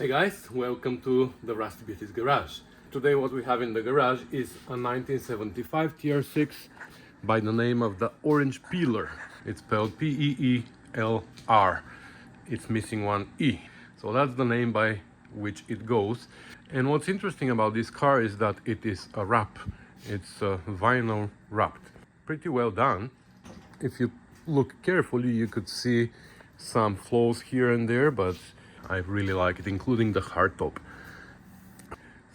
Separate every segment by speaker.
Speaker 1: Hey guys, welcome to the Rusty Beauty's garage. Today what we have in the garage is a 1975 TR6 by the name of the Orange Peeler. It's spelled P-E-E-L-R. It's missing one E. So that's the name by which it goes. And what's interesting about this car is that it is a wrap. It's vinyl wrapped. Pretty well done. If you look carefully, you could see some flaws here and there, but I really like it, including the hardtop.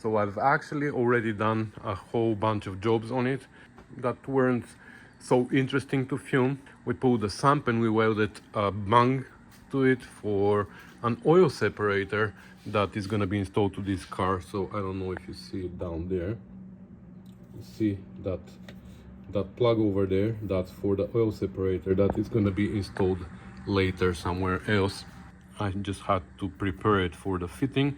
Speaker 1: So I've actually already done a whole bunch of jobs on it that weren't so interesting to film. We pulled a sump and we welded a bung to it for an oil separator that is going to be installed to this car. So I don't know if you see it down there. You see that plug over there, that's for the oil separator that is going to be installed later somewhere else. I just had to prepare it for the fitting,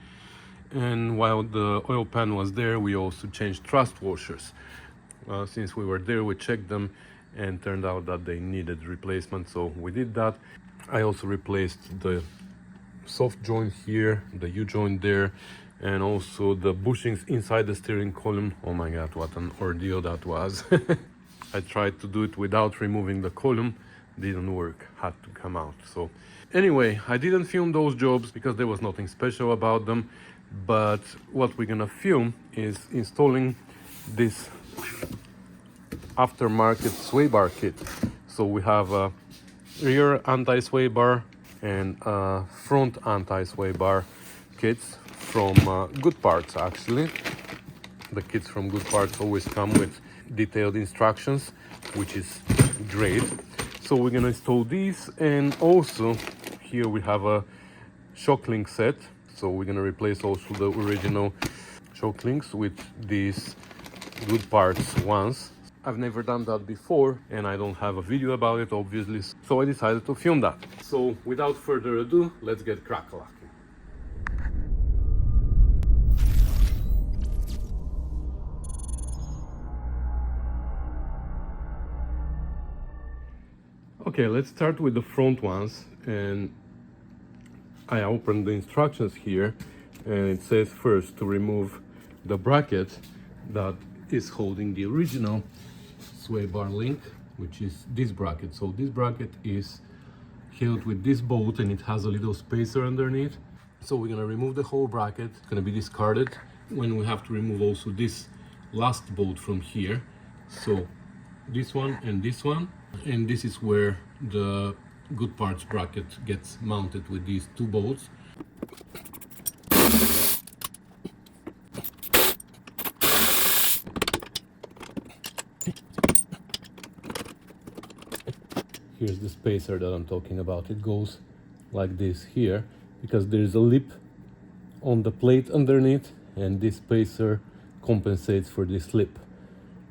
Speaker 1: and while the oil pan was there, we also changed thrust washers. Since we were there, we checked them and turned out that they needed replacement, so we did that. I also replaced the soft joint here, the U-joint there, and also the bushings inside the steering column. Oh my god, what an ordeal that was. I tried to do it without removing the column, didn't work, had to come out. So anyway, I didn't film those jobs because there was nothing special about them, but what we're gonna film is installing this aftermarket sway bar kit. So we have a rear anti-sway bar and a front anti-sway bar kits from Good Parts. Actually, the kits from Good Parts always come with detailed instructions, which is great. So we're gonna install these, and also here we have a shock link set. So we're gonna replace also the original shock links with these Good Parts ones. I've never done that before and I don't have a video about it, obviously, so I decided to film that. So without further ado, let's get crack-a-lacking. Okay, let's start with the front ones, and I opened the instructions here, and it says first to remove the bracket that is holding the original sway bar link, which is this bracket. So this bracket is held with this bolt and it has a little spacer underneath. So we're gonna remove the whole bracket. It's gonna be discarded when we have to remove also this last bolt from here. So this one and this one, and this is where the Good Parts bracket gets mounted with these two bolts. Here's the spacer that I'm talking about. It goes like this here because there's a lip on the plate underneath, and this spacer compensates for this lip.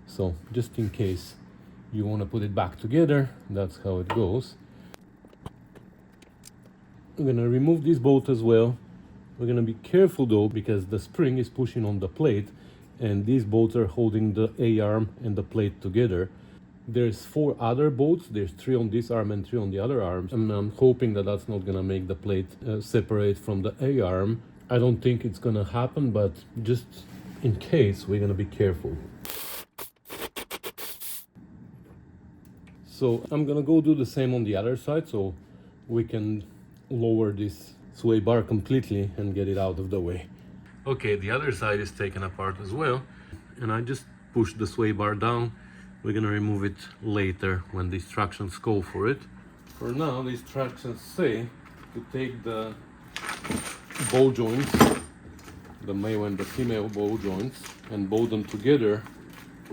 Speaker 1: So just in case you want to put it back together, that's how it goes. I'm gonna remove this bolt as well. We're gonna be careful though, because the spring is pushing on the plate and these bolts are holding the A-arm and the plate together. There's 4 other bolts. There's 3 on this arm and 3 on the other arms, and I'm hoping that that's not gonna make the plate separate from the A-arm. I don't think it's gonna happen, but just in case, we're gonna be careful. So I'm gonna go do the same on the other side so we can lower this sway bar completely and get it out of the way. Okay, the other side is taken apart as well, and I just pushed the sway bar down. We're gonna remove it later when the instructions call for it. For now, the instructions say to take the ball joints, the male and the female ball joints, and bolt them together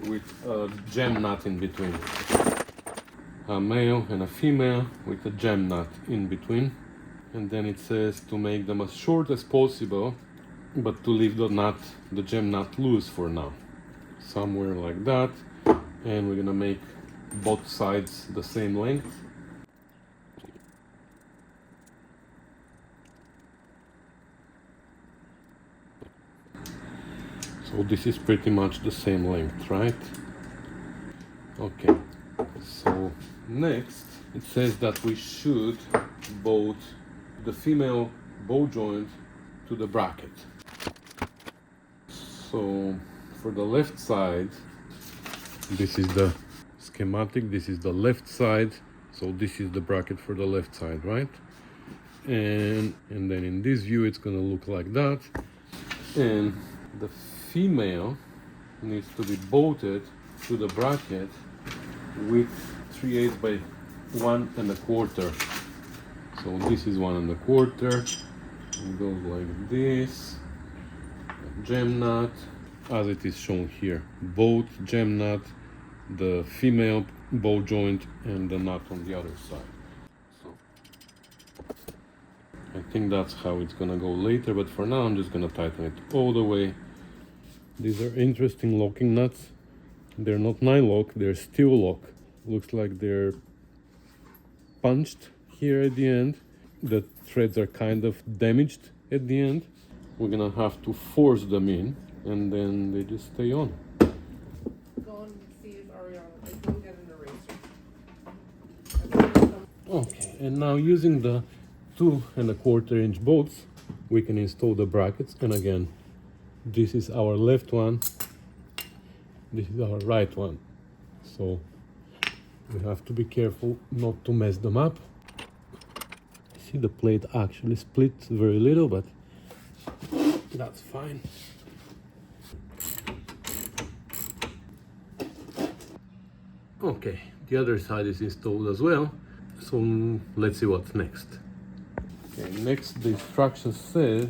Speaker 1: with a jam nut in between. A male and a female with a jam nut in between. And then it says to make them as short as possible, but to leave the jam nut loose for now. Somewhere like that. And we're gonna make both sides the same length. So this is pretty much the same length, right? Okay, so next it says that we should bolt the female ball joint to the bracket. So for the left side, this is the schematic, this is the left side, so this is the bracket for the left side, right? And then in this view it's gonna look like that, and the female needs to be bolted to the bracket with 3/8 by 1 1/4. So this is 1 1/4. It goes like this. Gem nut, as it is shown here. Both gem nut, the female ball joint, and the nut on the other side. So I think that's how it's gonna go later, but for now I'm just gonna tighten it all the way. These are interesting locking nuts. They're not nylock, they're steel lock. Looks like they're punched here at the end. The threads are kind of damaged at the end. We're gonna have to force them in, and then they just stay on.
Speaker 2: Go and see if Ariana, I can get an eraser.
Speaker 1: Okay, and now using the 2 1/4 inch bolts, we can install the brackets. And again, this is our left one, this is our right one. So we have to be careful not to mess them up. See, the plate actually split very little, but that's fine. Okay, the other side is installed as well. So let's see what's next. Okay, next the instructions say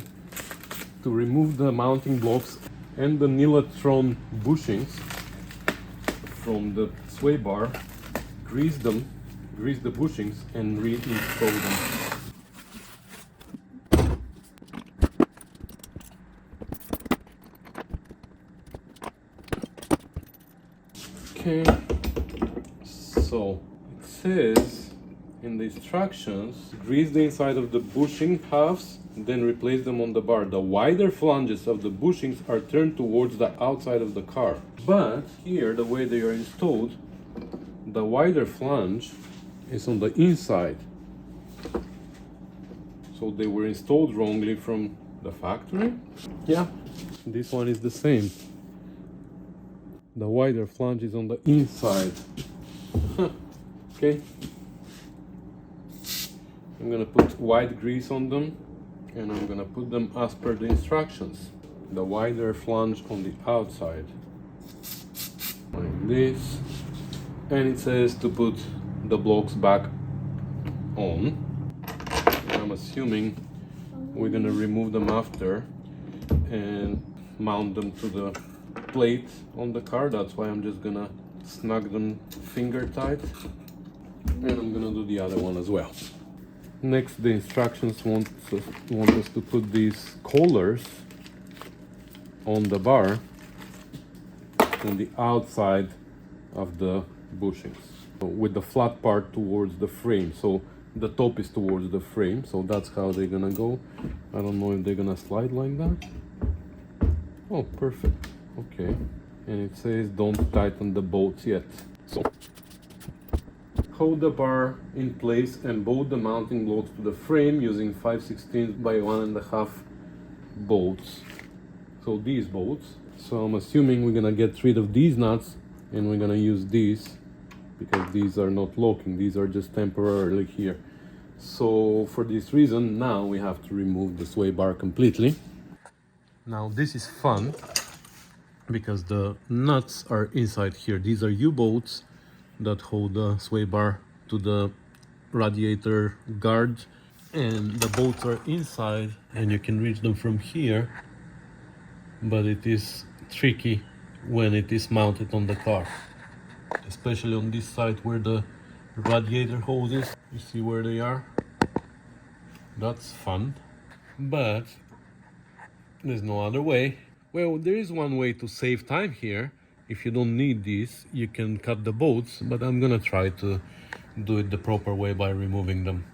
Speaker 1: to remove the mounting blocks and the Nilatron bushings from the sway bar, grease the bushings and reinstall them. Okay, so it says in the instructions, grease the inside of the bushing halves, then replace them on the bar. The wider flanges of the bushings are turned towards the outside of the car. But here, the way they are installed, the wider flange is on the inside. So they were installed wrongly from the factory. Yeah, this one is the same. The wider flange is on the inside. Okay. I'm gonna put white grease on them, and I'm gonna put them as per the instructions. The wider flange on the outside. Like this. And it says to put the blocks back on. I'm assuming we're gonna remove them after and mount them to the plate on the car. That's why I'm just gonna snug them finger tight, and I'm gonna do the other one as well. Next, the instructions want us to put these collars on the bar on the outside of the bushings, so with the flat part towards the frame, so the top is towards the frame. So that's how they're gonna go. I don't know if they're gonna slide like that. Oh, perfect. Okay, and it says don't tighten the bolts yet. So hold the bar in place and bolt the mounting blocks to the frame using 5/16 by 1.5 bolts. So these bolts. So I'm assuming we're gonna get rid of these nuts and we're gonna use these because these are not locking. These are just temporarily here. So for this reason, now we have to remove the sway bar completely. Now this is fun because the nuts are inside here. These are U-bolts that hold the sway bar to the radiator guard, and the bolts are inside and you can reach them from here, but it is tricky when it is mounted on the car, especially on this side where the radiator hose is. You see where they are? That's fun, but there's no other way. Well, there is one way to save time here. If you don't need these, you can cut the bolts, but I'm gonna try to do it the proper way by removing them.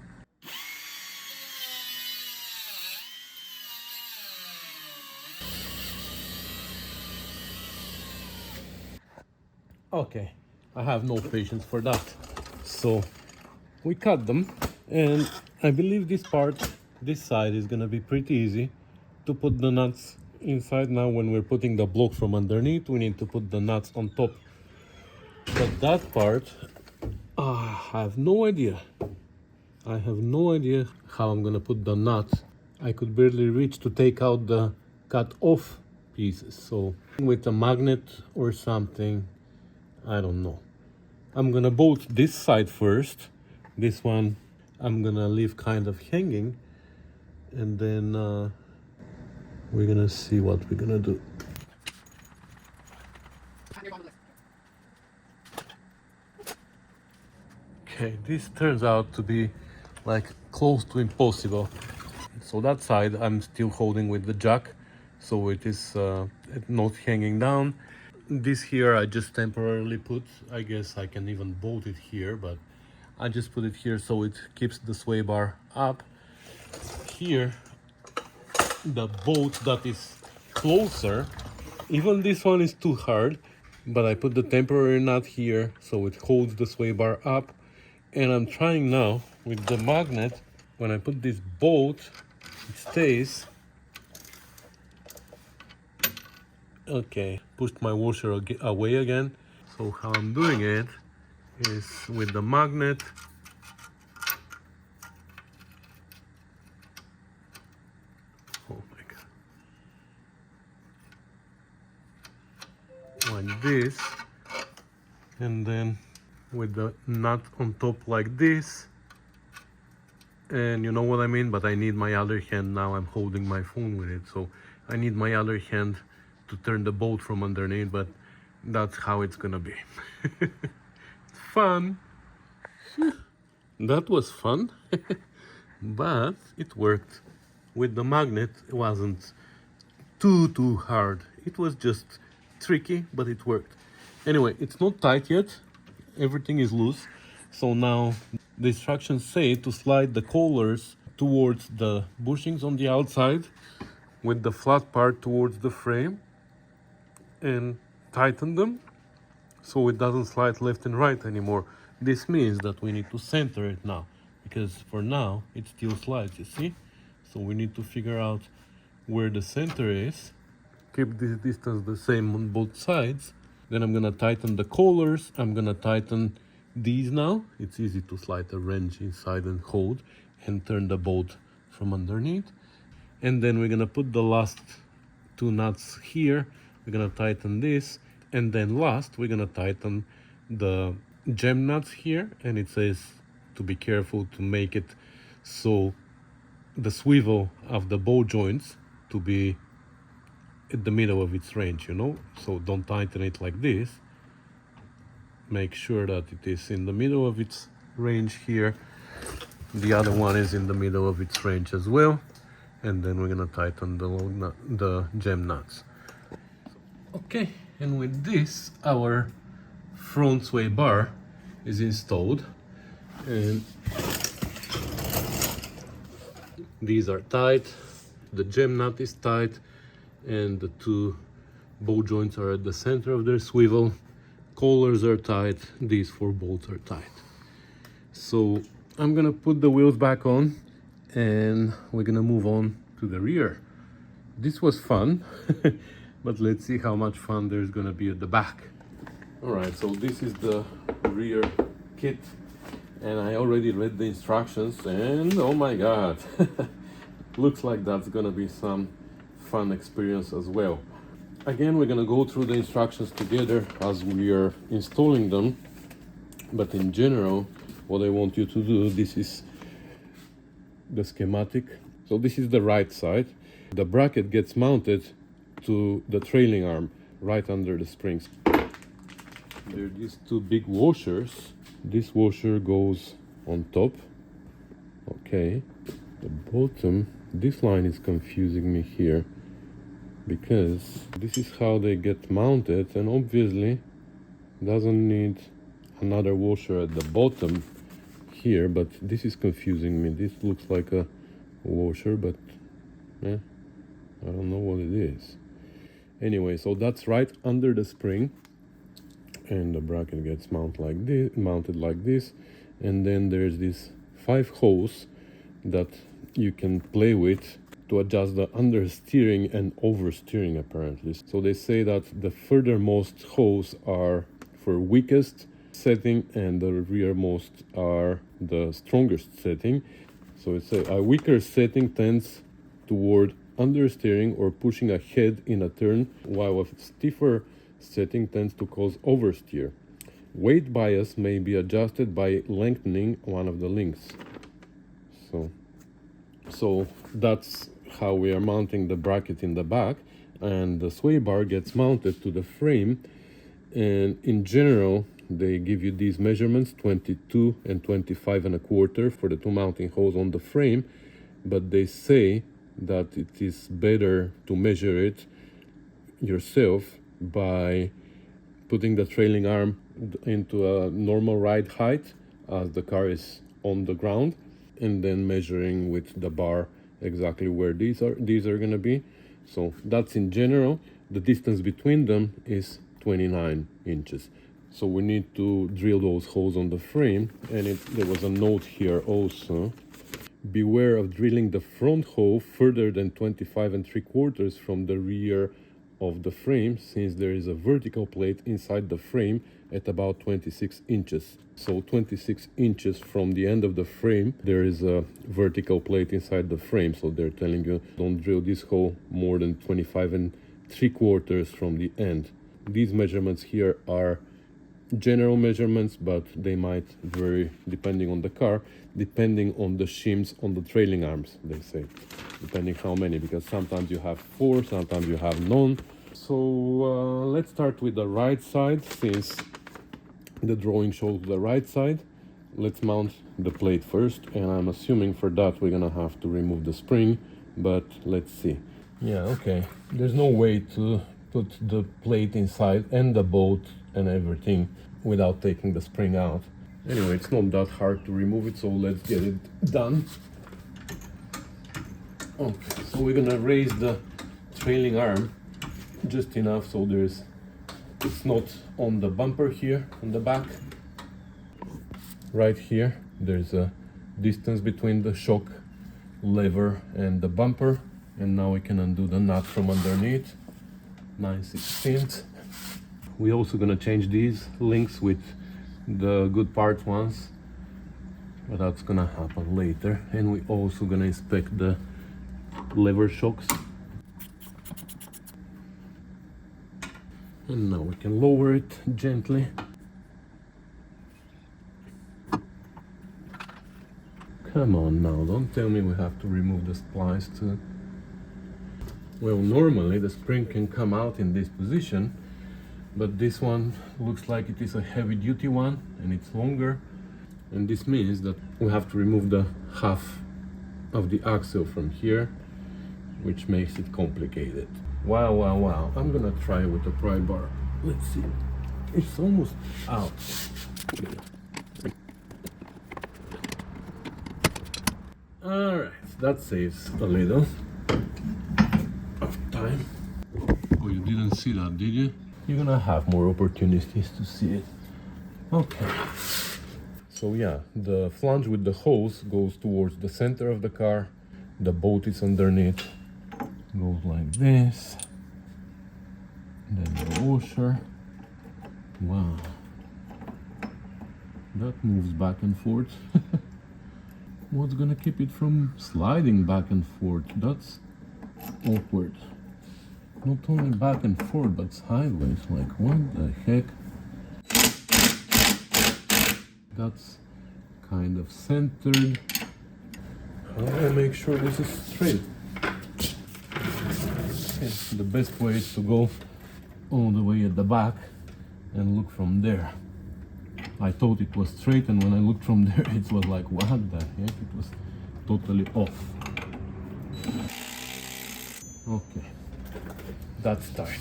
Speaker 1: Okay, I have no patience for that. So we cut them, and I believe this part, this side, is gonna be pretty easy. to put the nuts inside. Now when we're putting the blocks from underneath, we need to put the nuts on top. But that part, I have no idea. I have no idea how I'm gonna put the nuts. I could barely reach to take out the cut off pieces. So with a magnet or something, I don't know. I'm gonna bolt this side first. This one I'm gonna leave kind of hanging, and then we're gonna see what we're gonna do. Okay, this turns out to be like close to impossible. So that side I'm still holding with the jack, so it is not hanging down. This here I just temporarily put. I guess I can even bolt it here, but I just put it here so it keeps the sway bar up. Here, the bolt that is closer, even this one is too hard, but I put the temporary nut here so it holds the sway bar up. And I'm trying now with the magnet, when I put this bolt, it stays. Okay, pushed my washer away again. So how I'm doing it is with the magnet. Oh my God. Like this. And then with the nut on top like this. And you know what I mean, but I need my other hand. Now I'm holding my phone with it, so I need my other hand to turn the bolt from underneath, but that's how it's gonna be. Fun. That was fun. But it worked. With the magnet, it wasn't too hard. It was just tricky, but it worked. Anyway, it's not tight yet. Everything is loose. So now the instructions say to slide the collars towards the bushings on the outside with the flat part towards the frame and tighten them so it doesn't slide left and right anymore. This means that we need to center it now, because for now it still slides, you see? So we need to figure out where the center is. Keep this distance the same on both sides. Then I'm gonna tighten the collars. I'm gonna tighten these now. It's easy to slide a wrench inside and hold and turn the bolt from underneath. And then we're gonna put the last two nuts here. We're gonna tighten this. And then last, we're gonna tighten the gem nuts here. And it says to be careful to make it so the swivel of the ball joints to be at the middle of its range, you know? So don't tighten it like this. Make sure that it is in the middle of its range here. The other one is in the middle of its range as well. And then we're gonna tighten the gem nuts. Okay, and with this, our front sway bar is installed. And these are tight. The gem nut is tight. And the two bolt joints are at the center of their swivel. Collars are tight. These four bolts are tight. So I'm gonna put the wheels back on and we're gonna move on to the rear. This was fun, but let's see how much fun there's gonna be at the back. All right, so this is the rear kit and I already read the instructions and oh my God, looks like that's gonna be some fun experience as well. Again, we're gonna go through the instructions together as we are installing them, but in general, what I want you to do, this is the schematic. So this is the right side. The bracket gets mounted to the trailing arm right under the springs. There are these two big washers. This washer goes on top. Okay, the bottom, this line is confusing me here, because this is how they get mounted and obviously doesn't need another washer at the bottom here, but this is confusing me. This looks like a washer, but I don't know what it is. Anyway, so that's right under the spring and the bracket gets mounted like this, and then there's these 5 holes that you can play with to adjust the understeering and oversteering apparently. So they say that the furthermost hose are for weakest setting and the rearmost are the strongest setting. So it's a weaker setting tends toward understeering or pushing ahead in a turn, while a stiffer setting tends to cause oversteer. Weight bias may be adjusted by lengthening one of the links. So that's how we are mounting the bracket in the back, and the sway bar gets mounted to the frame. And in general, they give you these measurements, 22 and 25 and a quarter for the two mounting holes on the frame, but they say that it is better to measure it yourself by putting the trailing arm into a normal ride height as the car is on the ground, and then measuring with the bar exactly where these are going to be. So that's in general. The distance between them is 29 inches. So we need to drill those holes on the frame, and there was a note here also. Beware of drilling the front hole further than 25 3/4 from the rear of the frame, since there is a vertical plate inside the frame at about 26 inches. So 26 inches from the end of the frame, there is a vertical plate inside the frame. So they're telling you don't drill this hole more than 25 3/4 from the end. These measurements here are general measurements, but they might vary depending on the car, depending on the shims on the trailing arms, they say, depending how many, because sometimes you have 4, sometimes you have none. So let's start with the right side, since the drawing shows the right side. Let's mount the plate first, and I'm assuming for that we're gonna have to remove the spring, but let's see. Yeah, okay, there's no way to put the plate inside and the bolt and everything without taking the spring out. Anyway, it's not that hard to remove it, so let's get it done. Okay, so we're gonna raise the trailing arm just enough so it's not on the bumper here on the back. Right here there's a distance between the shock lever and the bumper, and now we can undo the nut from underneath, 9/16. We're also gonna change these links with the good part ones, but that's gonna happen later. And we're also gonna inspect the lever shocks. And now we can lower it gently. Come on now, don't tell me we have to remove the splice too. Well, normally the spring can come out in this position, but this one looks like it is a heavy duty one and it's longer, and this means that we have to remove the half of the axle from here, which makes it complicated. Wow. I'm gonna try with the pry bar. Let's see. It's almost out. Alright, that saves a little of time. Oh, you didn't see that, did you? You're gonna have more opportunities to see it. Okay. So yeah, the flange with the hose goes towards the center of the car. The bolt is underneath. Goes like this. Then the washer. Wow. That moves back and forth. What's gonna keep it from sliding back and forth? That's awkward. Not only back and forth, but sideways. Like, what the heck? That's kind of centered. How do I make sure this is straight? Okay, the best way is to go all the way at the back and look from there. I thought it was straight, and when I looked from there, it was like, what the heck? It was totally off. Okay, that's tight.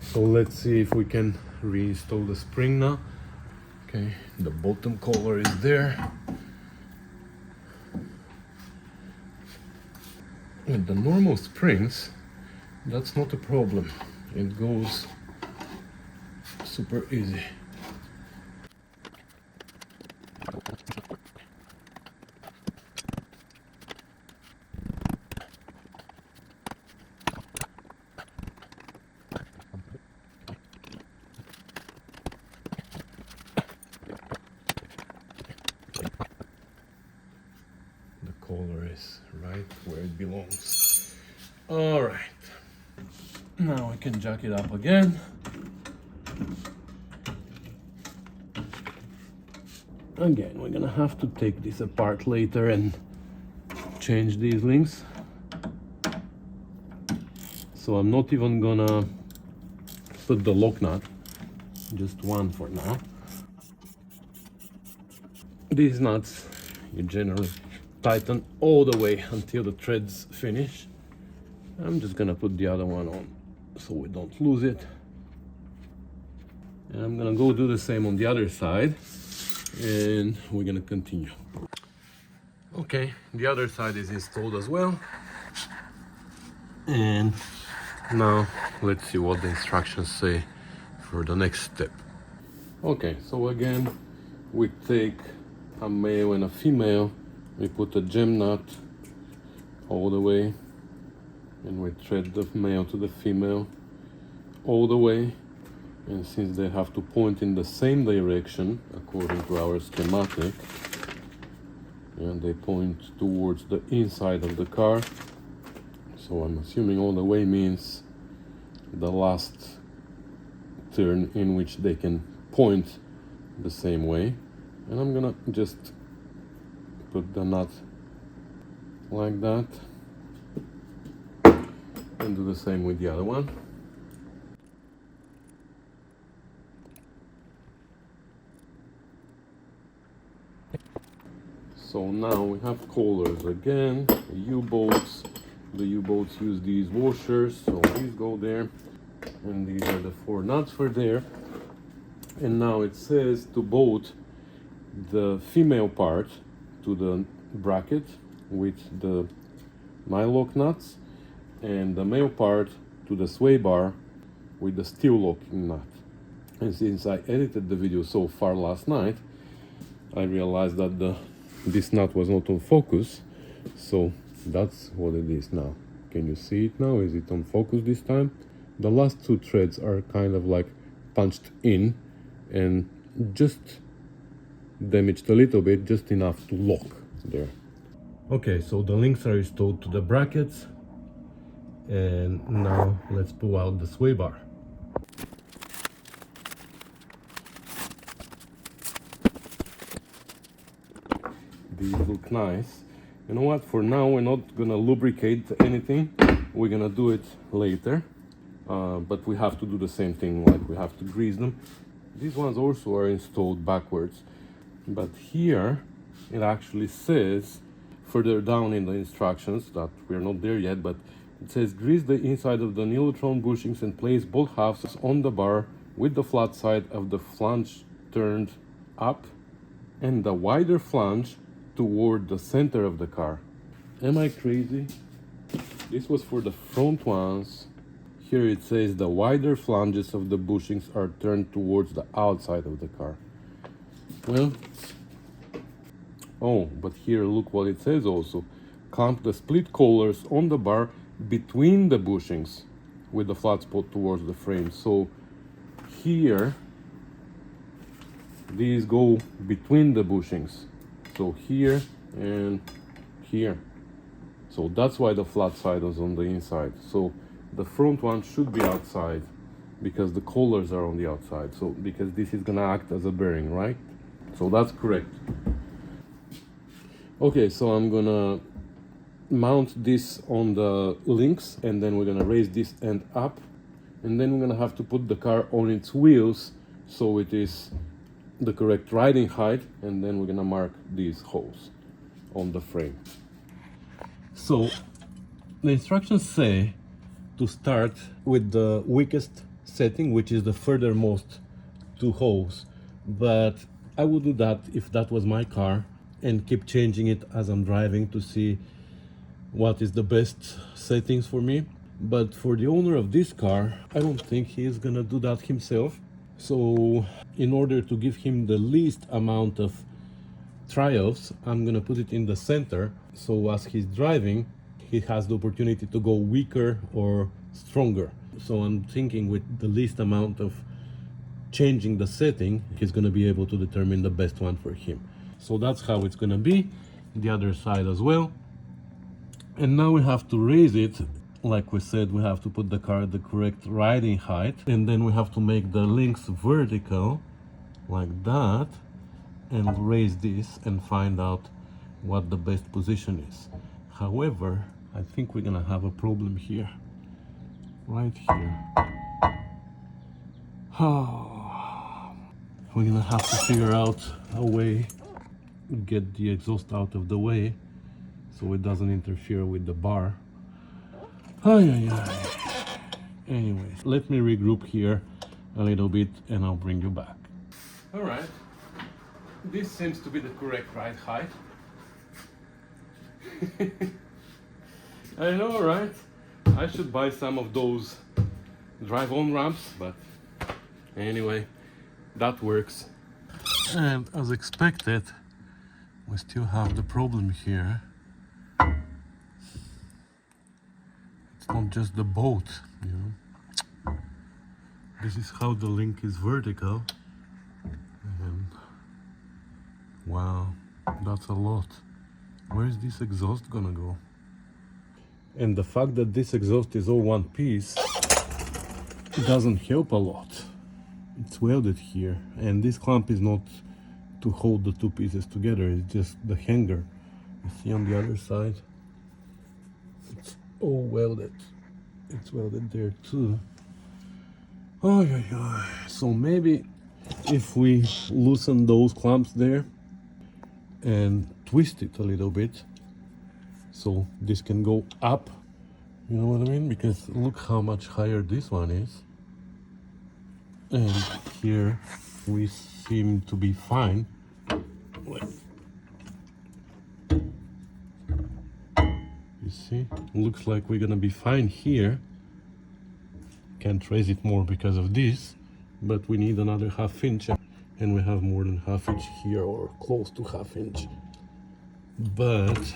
Speaker 1: So let's see if we can reinstall the spring now. Okay, the bottom collar is there. With the normal springs, that's not a problem. It goes super easy. holes. All right, now I can jack it up again. Again, we're gonna have to take this apart later and change these links. So I'm not even gonna put the lock nut, just one for now. These nuts you generally tighten all the way until the threads finish. I'm just gonna put the other one on so we don't lose it. And I'm gonna go do the same on the other side, and we're gonna continue. Okay, the other side is installed as well. And now let's see what the instructions say for the next step. Okay, so again, we take a male and a female, we put a gem nut all the way, and we thread the male to the female all the way. And since they have to point in the same direction according to our schematic, and they point towards the inside of the car, so I'm assuming all the way means the last turn in which they can point the same way. And I'm gonna just put the nut like that and do the same with the other one. So now we have collars again, the U-bolts. The U-bolts use these washers, so these go there, and these are the 4 nuts for there. And now it says to bolt the female part to the bracket with the nylock nuts, and the male part to the sway bar with the steel locking nut. And since I edited the video so far last night, I realized that this nut was not on focus, so that's what it is now. Can you see it now? Is it on focus this time? The last 2 threads are kind of like punched in and just damaged a little bit, just enough to lock there. Okay, so the links are installed to the brackets, and now let's pull out the sway bar. These look nice. You know what, for now we're not gonna lubricate anything, we're gonna do it later, but we have to do the same thing, like we have to grease them. These ones also are installed backwards, but here it actually says further down in the instructions that we're not there yet, but it says grease the inside of the neutron bushings and place both halves on the bar with the flat side of the flange turned up and the wider flange toward the center of the car. Am I crazy? This was for the front ones. Here it says the wider flanges of the bushings are turned towards the outside of the car. Well, oh, but here look what it says also. Clamp the split collars on the bar between the bushings with the flat spot towards the frame. So here, these go between the bushings. So here and here. So that's why the flat side is on the inside. So the front one should be outside because the collars are on the outside. So because this is gonna act as a bearing, right? So that's correct. Okay, so I'm gonna mount this on the links, and then we're gonna raise this end up, and then we're gonna have to put the car on its wheels so it is the correct riding height, and then we're gonna mark these holes on the frame. So the instructions say to start with the weakest setting, which is the furthermost 2 holes, but I would do that if that was my car and keep changing it as I'm driving to see what is the best settings for me. But for the owner of this car, I don't think he is gonna do that himself. So in order to give him the least amount of trials, I'm gonna put it in the center, so as he's driving he has the opportunity to go weaker or stronger. So I'm thinking with the least amount of changing the setting, he's gonna be able to determine the best one for him. So that's how it's gonna be. The other side as well. And now we have to raise it. Like we said, we have to put the car at the correct riding height, and then we have to make the links vertical like that and raise this and find out what the best position is. However, I think we're gonna have a problem here, right here. We're gonna have to figure out a way to get the exhaust out of the way so it doesn't interfere with the bar. Ay, ay, ay. Anyways, let me regroup here a little bit and I'll bring you back. All right, this seems to be the correct ride height. I know, right? I should buy some of those drive-on ramps, but anyway, that works. And as expected, we still have the problem here. It's not just the boat, you know. This is how the link is vertical. And wow, that's a lot. Where is this exhaust gonna go? And the fact that this exhaust is all one piece doesn't help a lot. It's welded here, and this clamp is not to hold the two pieces together, it's just the hanger. You see on the other side, it's all welded. It's welded there too. Oh, yeah, yeah. So maybe if we loosen those clamps there and twist it a little bit, so this can go up, you know what I mean? Because look how much higher this one is. And here we seem to be fine. Wait. You see, looks like we're gonna be fine here. Can't raise it more because of this, but we need another ½ inch, and we have more than ½ inch here, or close to ½ inch. But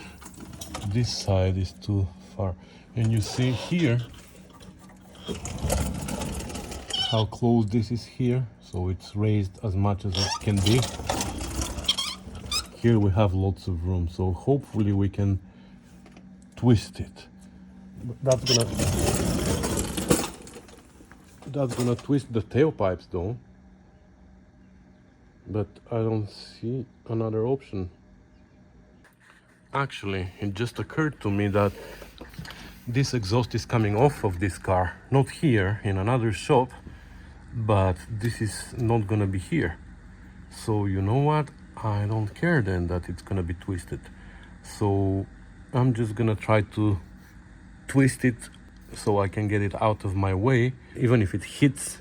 Speaker 1: this side is too far, and you see here how close this is here, so it's raised as much as it can be. Here we have lots of room, so hopefully we can twist it. But that's gonna twist the tailpipes though. But I don't see another option. Actually, it just occurred to me that this exhaust is coming off of this car, not here, in another shop, but this is not gonna be here. So you know what? I don't care then that it's gonna be twisted. So I'm just gonna try to twist it so I can get it out of my way, even if it hits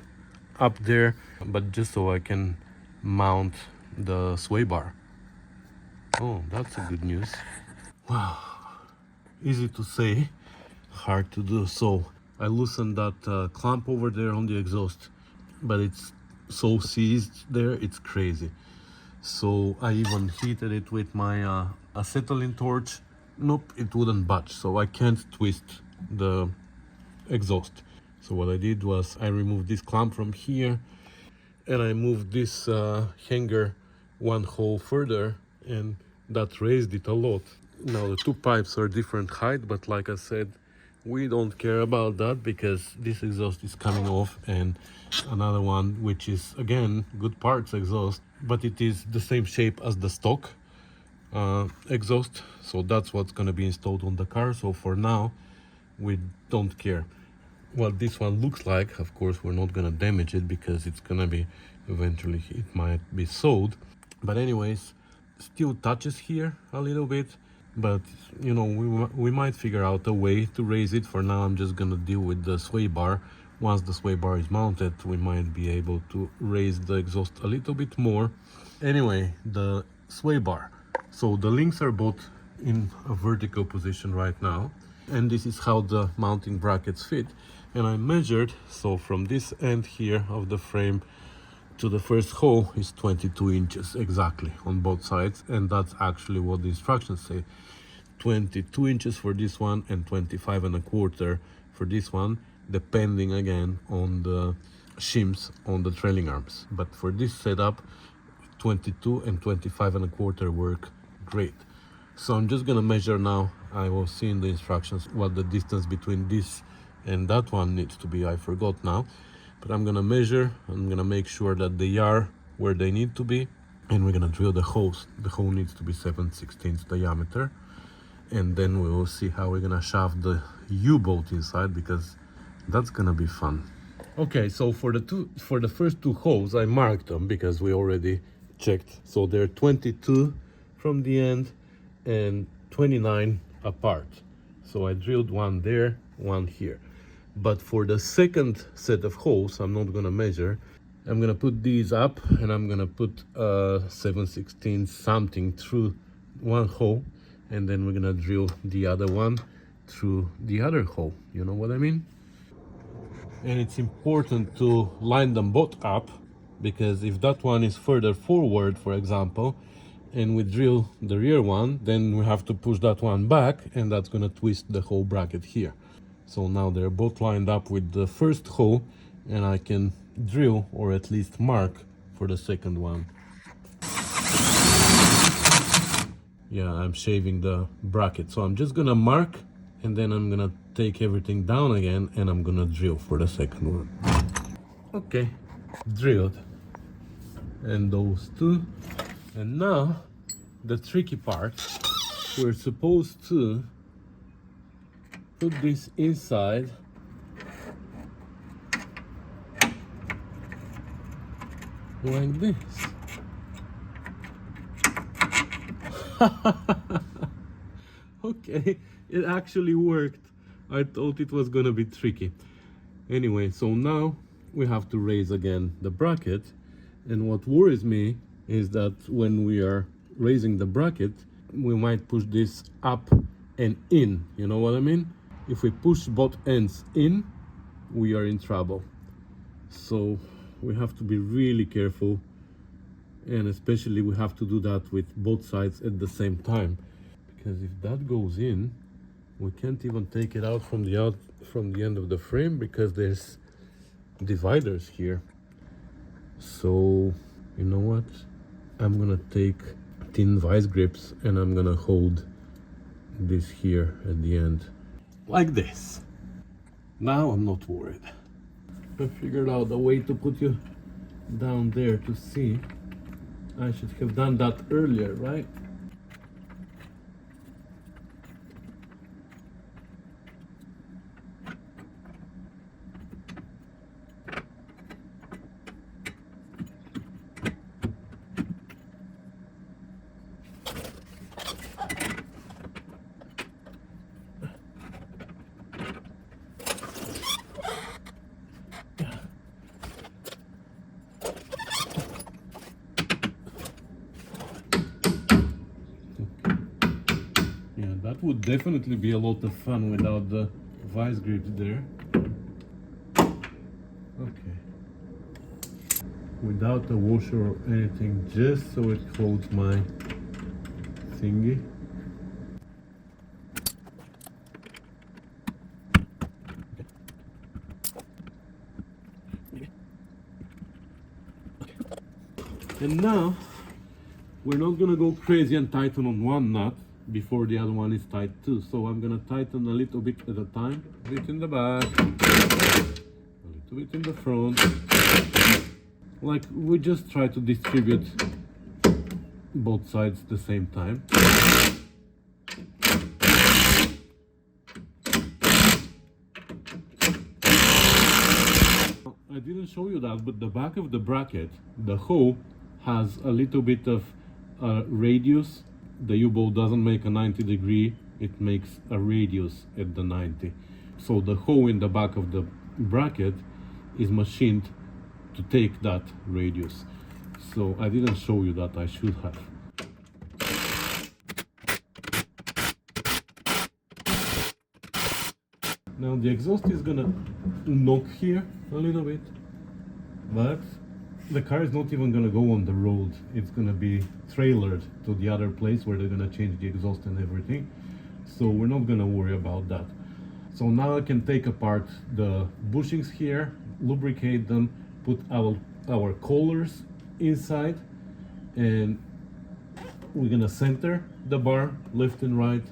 Speaker 1: up there, but just so I can mount the sway bar. Oh, that's a good news. Wow, easy to say, hard to do. So I loosened that clamp over there on the exhaust, but it's so seized there, it's crazy. So I even heated it with my acetylene torch. Nope, it wouldn't budge, so I can't twist the exhaust. So what I did was I removed this clamp from here, and I moved this hanger one hole further, and that raised it a lot. Now the two pipes are different height, but like I said, we don't care about that because this exhaust is coming off, and another one which is again good parts exhaust, but it is the same shape as the stock exhaust, so that's what's going to be installed on the car. So for now we don't care what this one looks like. Of course, we're not going to damage it because it's going to be eventually, it might be sold. But anyways, still touches here a little bit, but you know, we might figure out a way to raise it. For now I'm just going to deal with the sway bar. Once the sway bar is mounted, we might be able to raise the exhaust a little bit more. Anyway, the sway bar, so the links are both in a vertical position right now, and this is how the mounting brackets fit. And I measured, so from this end here of the frame to the first hole is 22 inches exactly on both sides, and that's actually what the instructions say. 22 inches for this one and 25¼ for this one, depending again on the shims on the trailing arms. But for this setup, 22 and 25¼ work great. So I'm just gonna measure now. I will see in the instructions what the distance between this and that one needs to be. I forgot now, but I'm gonna measure. I'm gonna make sure that they are where they need to be, and we're gonna drill the holes. The hole needs to be 7/16 diameter, and then we will see how we're gonna shaft the U-bolt inside, because that's gonna be fun. Okay, so for the first two holes, I marked them because we already checked. So they're 22 from the end and 29 apart. So I drilled one there, one here. But for the second set of holes, I'm not gonna measure. I'm gonna put these up, and I'm gonna put 7/16 something through one hole, and then we're gonna drill the other one through the other hole. You know what I mean? And it's important to line them both up, because if that one is further forward, for example, and we drill the rear one, then we have to push that one back, and that's gonna twist the whole bracket here. So now they're both lined up with the first hole, and I can drill, or at least mark, for the second one. Yeah, I'm shaving the bracket, so I'm just gonna mark, and then I'm gonna take everything down again, and I'm gonna drill for the second one. Okay, drilled. And those two. And now the tricky part, we're supposed to put this inside like this. Okay, it actually worked. I thought it was gonna be tricky. Anyway, so now we have to raise again the bracket, and what worries me is that when we are raising the bracket, we might push this up and in, you know what I mean? If we push both ends in, we are in trouble. So we have to be really careful, and especially we have to do that with both sides at the same time, because if that goes in, we can't even take it out from the end of the frame, because there's dividers here. So you know what, I'm gonna take tin vice grips, and I'm gonna hold this here at the end like this. Now I'm not worried. I figured out a way to put you down there to see. I should have done that earlier, right? Yeah, that would definitely be a lot of fun without the vice grips there. Okay. Without a washer or anything, just so it holds my thingy. And now we're not gonna go crazy and tighten on one nut before the other one is tight too. So I'm gonna tighten a little bit at a time. A bit in the back, a little bit in the front. Like, we just try to distribute both sides at the same time. I didn't show you that, but the back of the bracket, the hole has a little bit of radius. The U-bolt doesn't make a 90-degree, it makes a radius at the 90. So the hole in the back of the bracket is machined to take that radius. So I didn't show you that, I should have. Now the exhaust is gonna knock here a little bit, but the car is not even gonna go on the road. It's gonna be trailered to the other place where they're gonna change the exhaust and everything. So we're not gonna worry about that. So now I can take apart the bushings here, lubricate them, put our collars inside, and we're gonna center the bar left and right,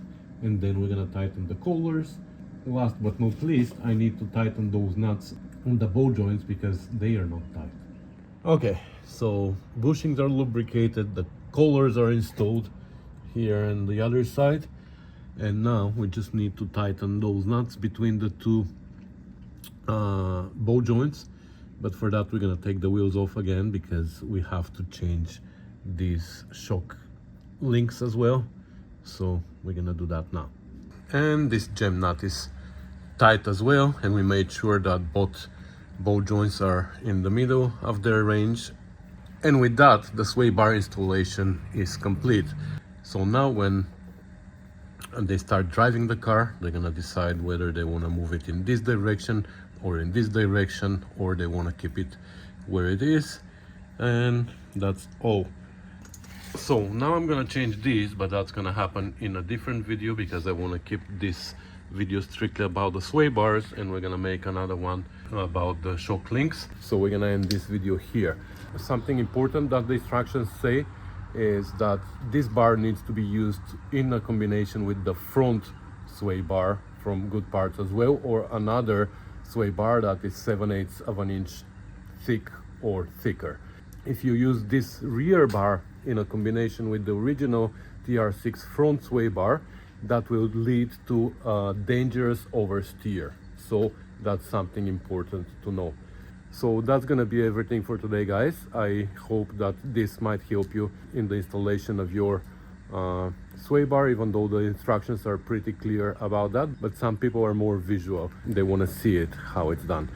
Speaker 1: and then we're gonna tighten the collars. Last but not least, I need to tighten those nuts on the ball joints because they are not tight. Okay, so bushings are lubricated, the collars are installed here on the other side, and now we just need to tighten those nuts between the two ball joints. But for that, we're gonna take the wheels off again because we have to change these shock links as well. So we're gonna do that now. And this gem nut is tight as well, and we made sure that both ball joints are in the middle of their range. And with that, the sway bar installation is complete. So now when they start driving the car, they're gonna decide whether they wanna move it in this direction or in this direction, or they wanna keep it where it is. And that's all. So now I'm gonna change these, but that's gonna happen in a different video because I wanna keep this video strictly about the sway bars, and we're gonna make another one about the shock links. So we're gonna end this video here. Something important that the instructions say is that this bar needs to be used in a combination with the front sway bar from Good Parts as well, or another sway bar that is 7/8 of an inch thick or thicker. If you use this rear bar in a combination with the original TR6 front sway bar, that will lead to dangerous oversteer. So that's something important to know. So that's gonna be everything for today, guys. I hope that this might help you in the installation of your sway bar, even though the instructions are pretty clear about that, but some people are more visual. They wanna see it, how it's done.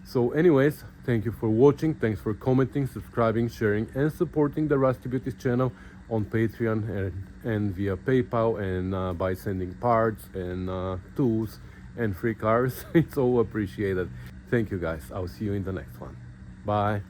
Speaker 1: So anyways, thank you for watching. Thanks for commenting, subscribing, sharing, and supporting the Rusty Beauties channel on Patreon and via PayPal, and by sending parts and tools and free cars. It's all appreciated. Thank you, guys. I'll see you in the next one. Bye.